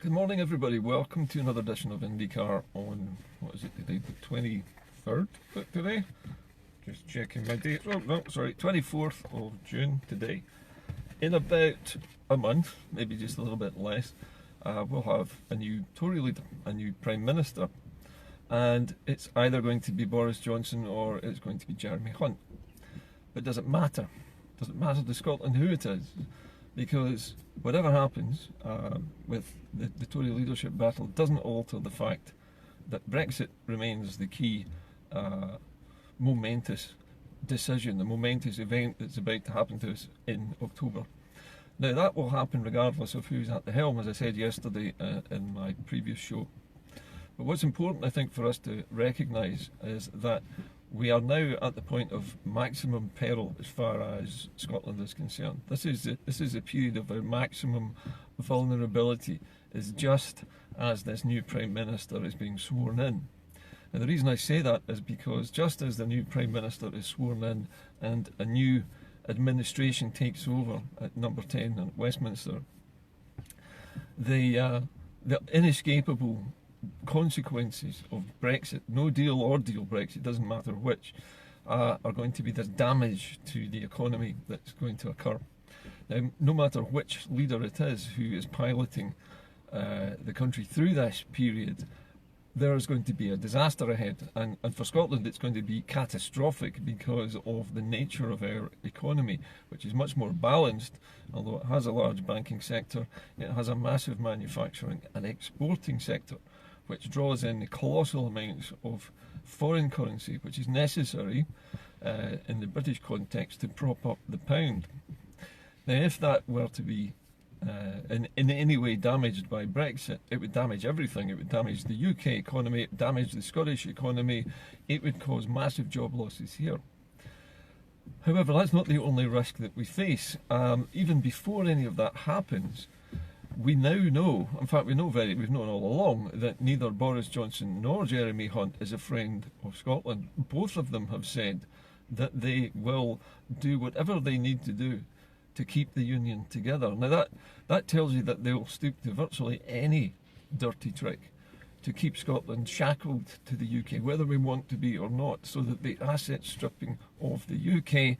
Good morning, everybody. Welcome to another edition of IndyCar on, what is it today, the 23rd today? Just checking my date. Oh, no, sorry, 24th of June today. In about a month, maybe just a little bit less, we'll have a new Tory leader, a new Prime Minister. And it's either going to be Boris Johnson or it's going to be Jeremy Hunt. But does it matter? Does it matter to Scotland who it is? Because whatever happens with the Tory leadership battle doesn't alter the fact that Brexit remains the key momentous decision, the momentous event that's about to happen to us in October. Now that will happen regardless of who's at the helm, as I said yesterday in my previous show. But what's important, I think, for us to recognise is that we are now at the point of maximum peril as far as Scotland is concerned. This is a period of our maximum vulnerability, is just as this new Prime Minister is being sworn in. And the reason I say that is because just as the new Prime Minister is sworn in and a new administration takes over at number 10 in Westminster, the inescapable consequences of Brexit, no deal or deal Brexit, doesn't matter which, are going to be this damage to the economy that's going to occur. Now, no matter which leader it is who is piloting the country through this period, there is going to be a disaster ahead, and for Scotland it's going to be catastrophic because of the nature of our economy, which is much more balanced. Although it has a large banking sector, it has a massive manufacturing and exporting sector, which draws in colossal amounts of foreign currency, which is necessary in the British context to prop up the pound. Now, if that were to be in any way damaged by Brexit, it would damage everything. It would damage the UK economy, it would damage the Scottish economy, it would cause massive job losses here. However, that's not the only risk that we face. Even before any of that happens, we now know, in fact we've known all along, that neither Boris Johnson nor Jeremy Hunt is a friend of Scotland. Both of them have said that they will do whatever they need to do to keep the union together. Now that tells you that they'll stoop to virtually any dirty trick to keep Scotland shackled to the UK, whether we want to be or not, so that the asset stripping of the UK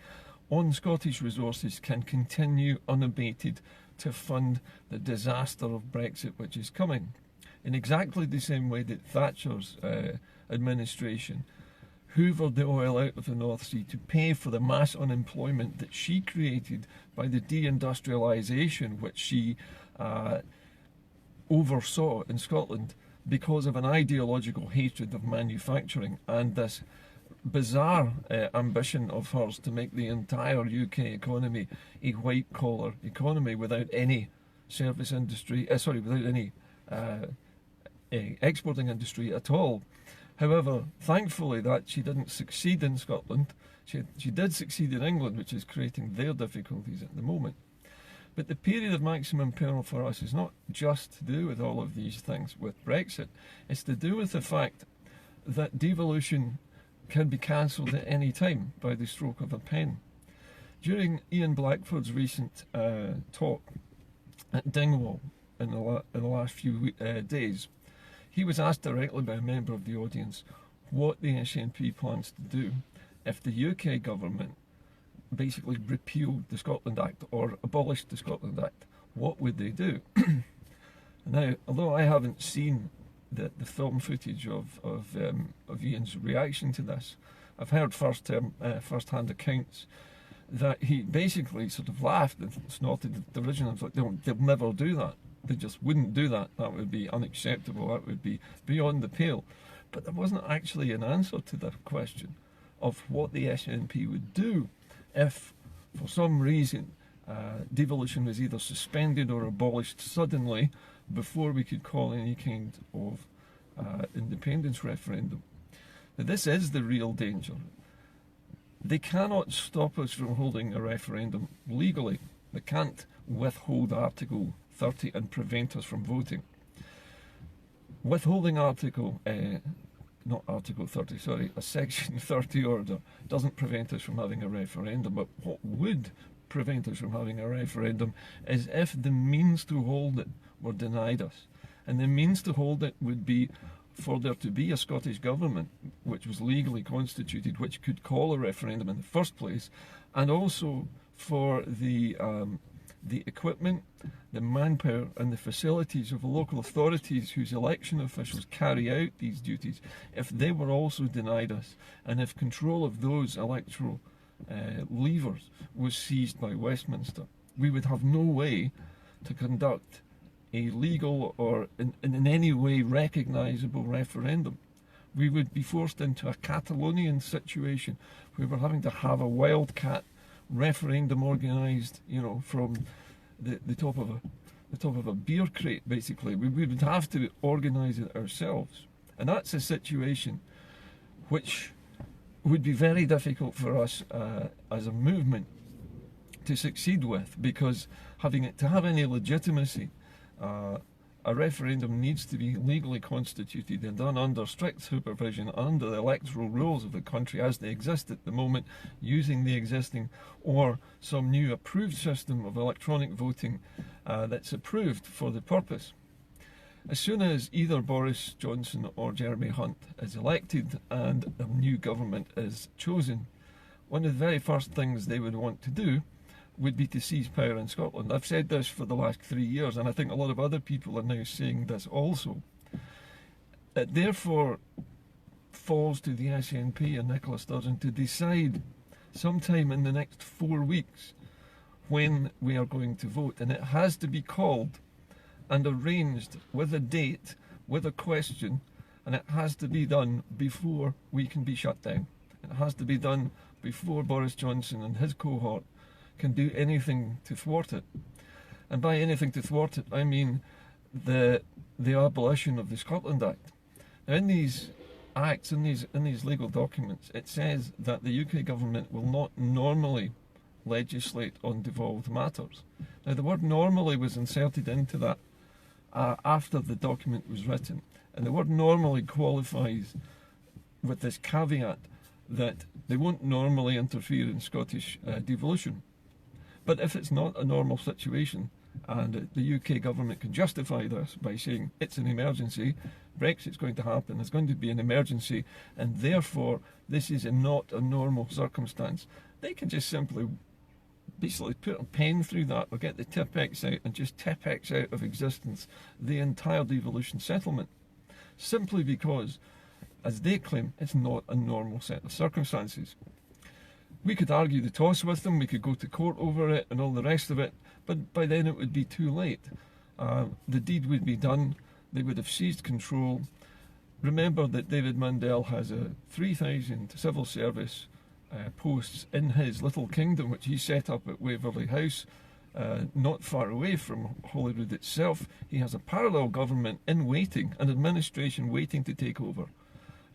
on Scottish resources can continue unabated to fund the disaster of Brexit which is coming. In exactly the same way that Thatcher's administration hoovered the oil out of the North Sea to pay for the mass unemployment that she created by the deindustrialisation which she oversaw in Scotland because of an ideological hatred of manufacturing and this bizarre ambition of hers to make the entire UK economy a white-collar economy without any service industry, without any exporting industry at all. However, thankfully that she didn't succeed in Scotland. She did succeed in England, which is creating their difficulties at the moment. But the period of maximum peril for us is not just to do with all of these things with Brexit. It's to do with the fact that devolution can be cancelled at any time by the stroke of a pen. During Ian Blackford's recent talk at Dingwall in the last few days, he was asked directly by a member of the audience what the SNP plans to do if the UK government basically repealed the Scotland Act or abolished the Scotland Act. What would they do? Now, although I haven't seen the film footage of Ian's reaction to this, I've heard first-hand accounts that he basically sort of laughed and snorted at the derision and thought they'll never do that. They just wouldn't do that. That would be unacceptable. That would be beyond the pale. But there wasn't actually an answer to the question of what the SNP would do if, for some reason, devolution was either suspended or abolished suddenly before we could call any kind of independence referendum. Now, this is the real danger. They cannot stop us from holding a referendum legally. They can't withhold Article 30 and prevent us from voting. Withholding a Section 30 order doesn't prevent us from having a referendum, but what would prevent us from having a referendum is if the means to hold it were denied us. And the means to hold it would be for there to be a Scottish government which was legally constituted, which could call a referendum in the first place, and also for the equipment, the manpower and the facilities of local authorities whose election officials carry out these duties, if they were also denied us, and if control of those electoral levers was seized by Westminster, we would have no way to conduct a legal or in any way recognisable referendum. We would be forced into a Catalonian situation where we're having to have a wildcat referendum organised, you know, from the top of a beer crate. Basically, we would have to organise it ourselves, and that's a situation which would be very difficult for us as a movement to succeed with, because to have any legitimacy, a referendum needs to be legally constituted and done under strict supervision under the electoral rules of the country as they exist at the moment, using the existing or some new approved system of electronic voting that's approved for the purpose. As soon as either Boris Johnson or Jeremy Hunt is elected and a new government is chosen, one of the very first things they would want to do would be to seize power in Scotland. I've said this for the last 3 years, and I think a lot of other people are now saying this also. It therefore falls to the SNP and Nicola Sturgeon to decide sometime in the next 4 weeks when we are going to vote, and it has to be called and arranged with a date, with a question, and it has to be done before we can be shut down. It has to be done before Boris Johnson and his cohort can do anything to thwart it. And by anything to thwart it, I mean the abolition of the Scotland Act. Now, in these acts, in these legal documents, it says that the UK government will not normally legislate on devolved matters. Now, the word normally was inserted into that after the document was written, and the word normally qualifies with this caveat that they won't normally interfere in Scottish devolution. But if it's not a normal situation, and the UK government can justify this by saying it's an emergency, Brexit's going to happen, there's going to be an emergency, and therefore this is not a normal circumstance, they can just simply basically put a pen through that or get the TIP-X out and just TIP-X out of existence the entire devolution settlement, simply because, as they claim, it's not a normal set of circumstances. We could argue the toss with them, we could go to court over it and all the rest of it, but by then it would be too late. The deed would be done, they would have seized control. Remember that David Mundell has 3,000 civil service posts in his little kingdom, which he set up at Waverley House, not far away from Holyrood itself. He has a parallel government in waiting, an administration waiting to take over,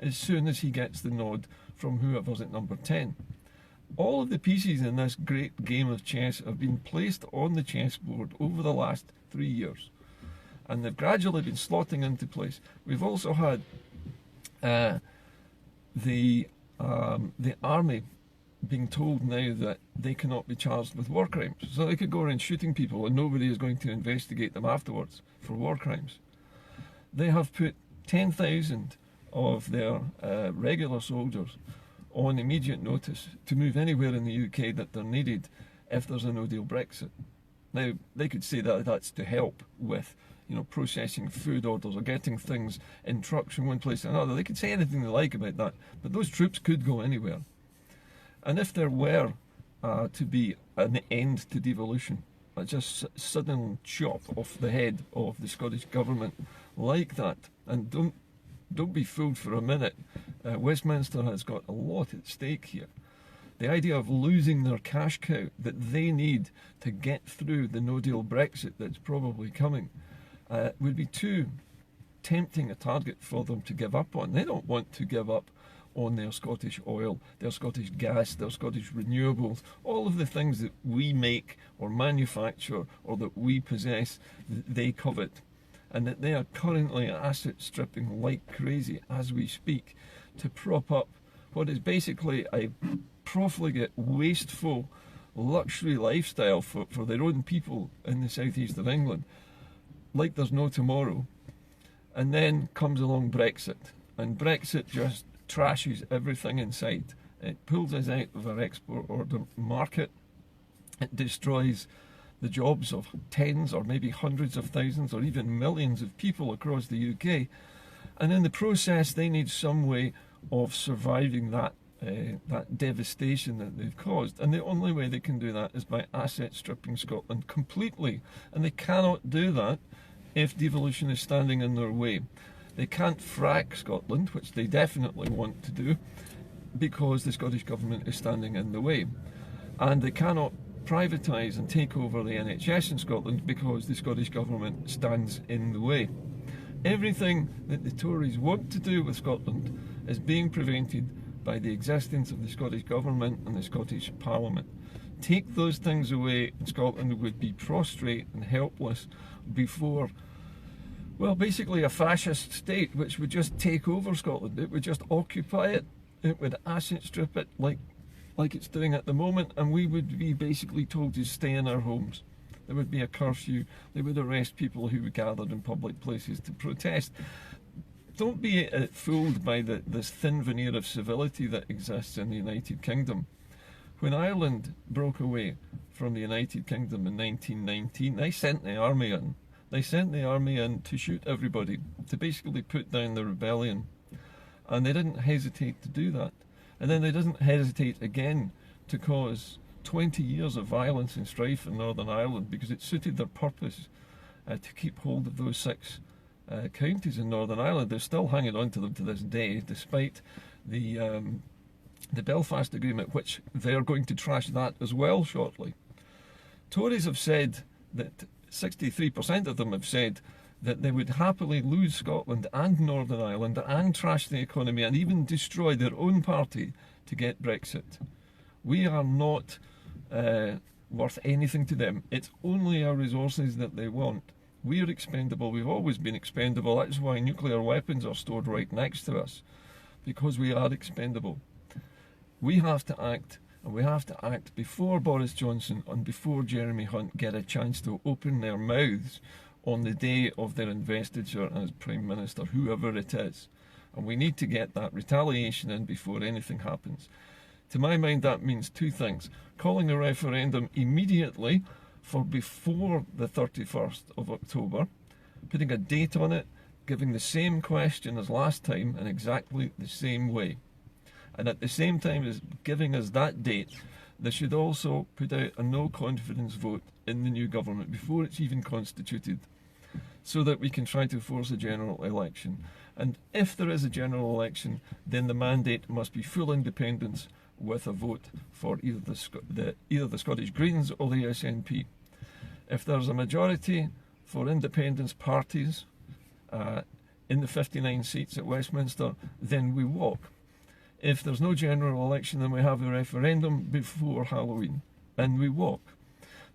as soon as he gets the nod from whoever's at number 10. All of the pieces in this great game of chess have been placed on the chessboard over the last 3 years, and they've gradually been slotting into place. We've also had the army being told now that they cannot be charged with war crimes, so they could go around shooting people and nobody is going to investigate them afterwards for war crimes. They have put 10,000 of their regular soldiers on immediate notice to move anywhere in the UK that they're needed if there's a no-deal Brexit. Now, they could say that that's to help with, you know, processing food orders or getting things in trucks from one place to another. They could say anything they like about that, but those troops could go anywhere. And if there were to be an end to devolution, a just sudden chop off the head of the Scottish government like that, and don't be fooled for a minute, Westminster has got a lot at stake here. The idea of losing their cash cow that they need to get through the no-deal Brexit that's probably coming would be too tempting a target for them to give up on. They don't want to give up on their Scottish oil, their Scottish gas, their Scottish renewables, all of the things that we make or manufacture or that we possess, they covet, and that they are currently asset stripping like crazy as we speak to prop up what is basically a profligate, wasteful luxury lifestyle for their own people in the southeast of England, like there's no tomorrow. And then comes along Brexit, and Brexit just trashes everything in sight. It pulls us out of our export order market. It destroys the jobs of tens or maybe hundreds of thousands or even millions of people across the UK. And in the process, they need some way of surviving that devastation that they've caused. And the only way they can do that is by asset stripping Scotland completely. And they cannot do that if devolution is standing in their way. They can't frack Scotland, which they definitely want to do, because the Scottish Government is standing in the way. And they cannot privatise and take over the NHS in Scotland because the Scottish Government stands in the way. Everything that the Tories want to do with Scotland is being prevented by the existence of the Scottish Government and the Scottish Parliament. Take those things away and Scotland would be prostrate and helpless before, well, basically a fascist state which would just take over Scotland. It would just occupy it. It would asset strip it like it's doing at the moment, and we would be basically told to stay in our homes. There would be a curfew. They would arrest people who gathered in public places to protest. Don't be fooled by this thin veneer of civility that exists in the United Kingdom. When Ireland broke away from the United Kingdom in 1919, they sent the army in. They sent the army in to shoot everybody, to basically put down the rebellion. And they didn't hesitate to do that. And then they didn't hesitate again to cause 20 years of violence and strife in Northern Ireland because it suited their purpose to keep hold of those 6 counties in Northern Ireland. They're still hanging on to them to this day, despite the Belfast Agreement, which they're going to trash that as well shortly. Tories have said that 63% of them have said that they would happily lose Scotland and Northern Ireland and trash the economy and even destroy their own party to get Brexit. We are not worth anything to them. It's only our resources that they want. We are expendable. We've always been expendable. That's why nuclear weapons are stored right next to us, because we are expendable. We have to act, and we have to act before Boris Johnson and before Jeremy Hunt get a chance to open their mouths on the day of their investiture as Prime Minister, whoever it is. And we need to get that retaliation in before anything happens. To my mind, that means 2 things. Calling a referendum immediately for before the 31st of October, putting a date on it, giving the same question as last time in exactly the same way. And at the same time as giving us that date, they should also put out a no confidence vote in the new government before it's even constituted, so that we can try to force a general election. And if there is a general election, then the mandate must be full independence with a vote for either the Scottish Greens or the SNP. If there's a majority for independence parties in the 59 seats at Westminster, then we walk. If there's no general election, then we have a referendum before Halloween, and we walk.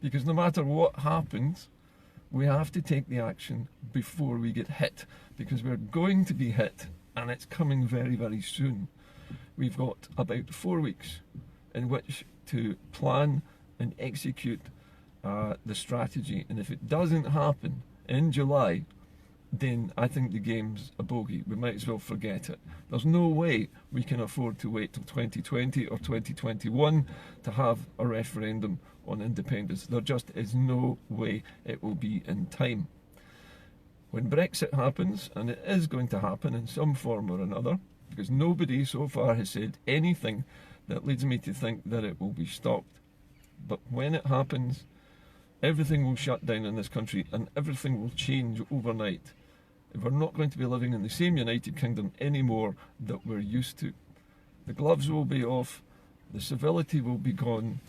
Because no matter what happens, we have to take the action before we get hit, because we're going to be hit, and it's coming very, very soon. We've got about 4 weeks in which to plan and execute the strategy, and if it doesn't happen in July, then I think the game's a bogey. We might as well forget it. There's no way we can afford to wait till 2020 or 2021 to have a referendum on independence. There just is no way it will be in time. When Brexit happens, and it is going to happen in some form or another, because nobody so far has said anything that leads me to think that it will be stopped. But when it happens, everything will shut down in this country and everything will change overnight. We're not going to be living in the same United Kingdom anymore that we're used to. The gloves will be off, the civility will be gone,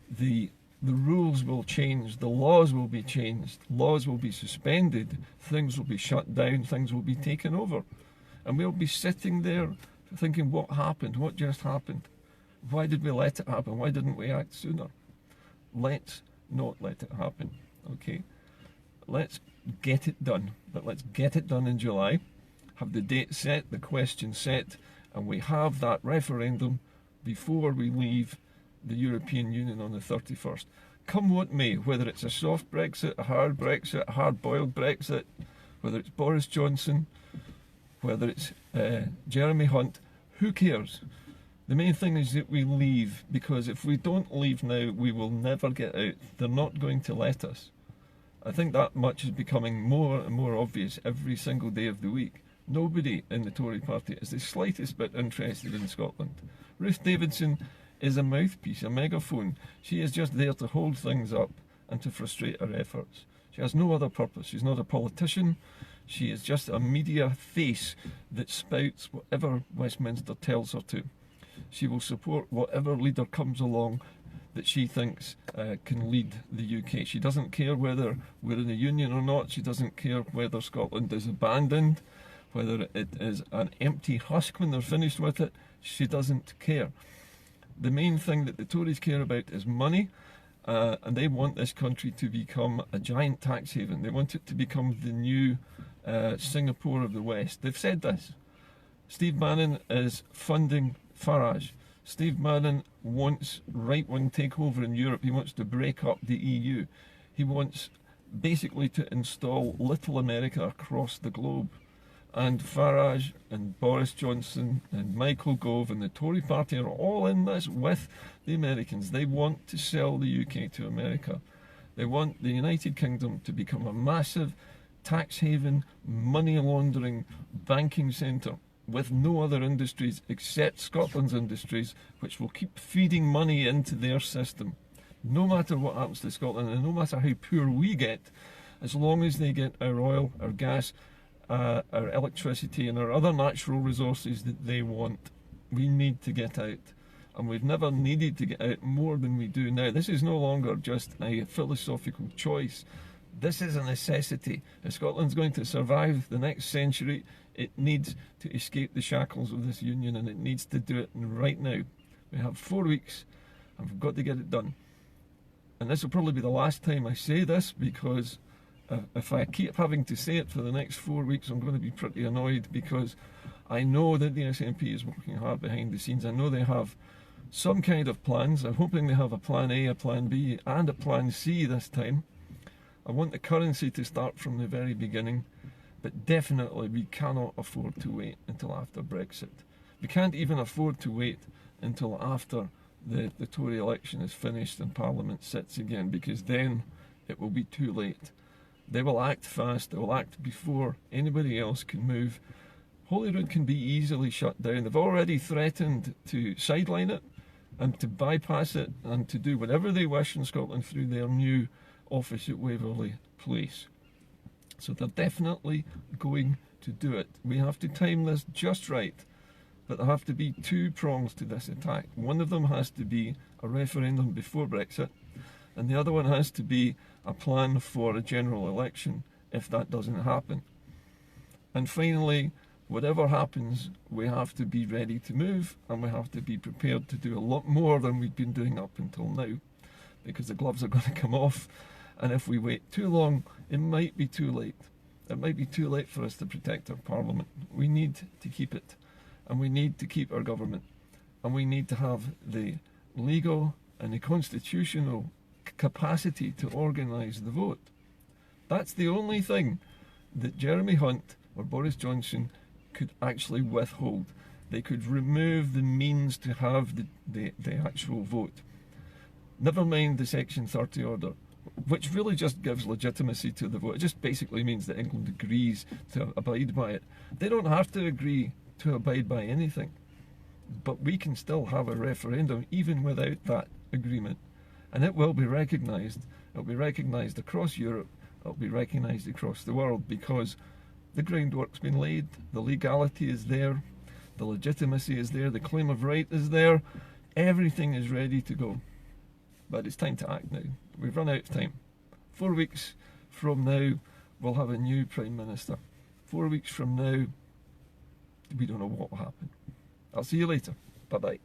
the rules will change, the laws will be changed, laws will be suspended, things will be shut down, things will be taken over. And we'll be sitting there thinking, what happened? What just happened? Why did we let it happen? Why didn't we act sooner? Let's not let it happen, okay? Let's get it done, but let's get it done in July, have the date set, the question set, and we have that referendum before we leave the European Union on the 31st. Come what may, whether it's a soft Brexit, a hard Brexit, a hard-boiled Brexit, whether it's Boris Johnson, whether it's Jeremy Hunt, who cares? The main thing is that we leave, because if we don't leave now, we will never get out. They're not going to let us. I think that much is becoming more and more obvious every single day of the week. Nobody in the Tory party is the slightest bit interested in Scotland. Ruth Davidson is a mouthpiece, a megaphone. She is just there to hold things up and to frustrate our efforts. She has no other purpose. She's not a politician. She is just a media face that spouts whatever Westminster tells her to. She will support whatever leader comes along that she thinks can lead the UK. She doesn't care whether we're in a union or not. She doesn't care whether Scotland is abandoned, whether it is an empty husk when they're finished with it. She doesn't care. The main thing that the Tories care about is money, and they want this country to become a giant tax haven. They want it to become the new Singapore of the West. They've said this. Steve Bannon is funding Farage. Steve Bannon wants right-wing takeover in Europe. He wants to break up the EU. He wants basically to install Little America across the globe. And Farage and Boris Johnson and Michael Gove and the Tory party are all in this with the Americans. They want to sell the UK to America. They want the United Kingdom to become a massive tax haven, money laundering, banking centre, with no other industries except Scotland's industries, which will keep feeding money into their system. No matter what happens to Scotland, and no matter how poor we get, as long as they get our oil, our gas, our electricity and our other natural resources that they want, we need to get out. And we've never needed to get out more than we do now. This is no longer just a philosophical choice. This is a necessity. If Scotland's going to survive the next century, it needs to escape the shackles of this union, and it needs to do it right now. We have 4 weeks, and we've got to get it done. And this will probably be the last time I say this, because if I keep having to say it for the next 4 weeks, I'm going to be pretty annoyed, because I know that the SNP is working hard behind the scenes. I know they have some kind of plans. I'm hoping they have a plan A, a plan B, and a plan C this time. I want the currency to start from the very beginning, but definitely we cannot afford to wait until after Brexit. We can't even afford to wait until after the Tory election is finished and Parliament sits again, because then it will be too late. They will act fast, they will act before anybody else can move. Holyrood can be easily shut down. They've already threatened to sideline it and to bypass it and to do whatever they wish in Scotland through their new office at Waverley Place. So they're definitely going to do it. We have to time this just right, but there have to be two prongs to this attack. One of them has to be a referendum before Brexit, and the other one has to be a plan for a general election if that doesn't happen. And finally, whatever happens, we have to be ready to move, and we have to be prepared to do a lot more than we've been doing up until now, because the gloves are going to come off. And if we wait too long, it might be too late. It might be too late for us to protect our Parliament. We need to keep it, and we need to keep our government, and we need to have the legal and the constitutional capacity to organise the vote. That's the only thing that Jeremy Hunt or Boris Johnson could actually withhold. They could remove the means to have the actual vote. Never mind the Section 30 order, which really just gives legitimacy to the vote. It just basically means that England agrees to abide by it. They don't have to agree to abide by anything, but we can still have a referendum even without that agreement, and it will be recognised. It'll be recognised across Europe, it'll be recognised across the world, because the groundwork's been laid, the legality is there, the legitimacy is there, the claim of right is there, everything is ready to go. But it's time to act now. We've run out of time. 4 weeks from now, we'll have a new Prime Minister. 4 weeks from now, we don't know what will happen. I'll see you later. Bye-bye.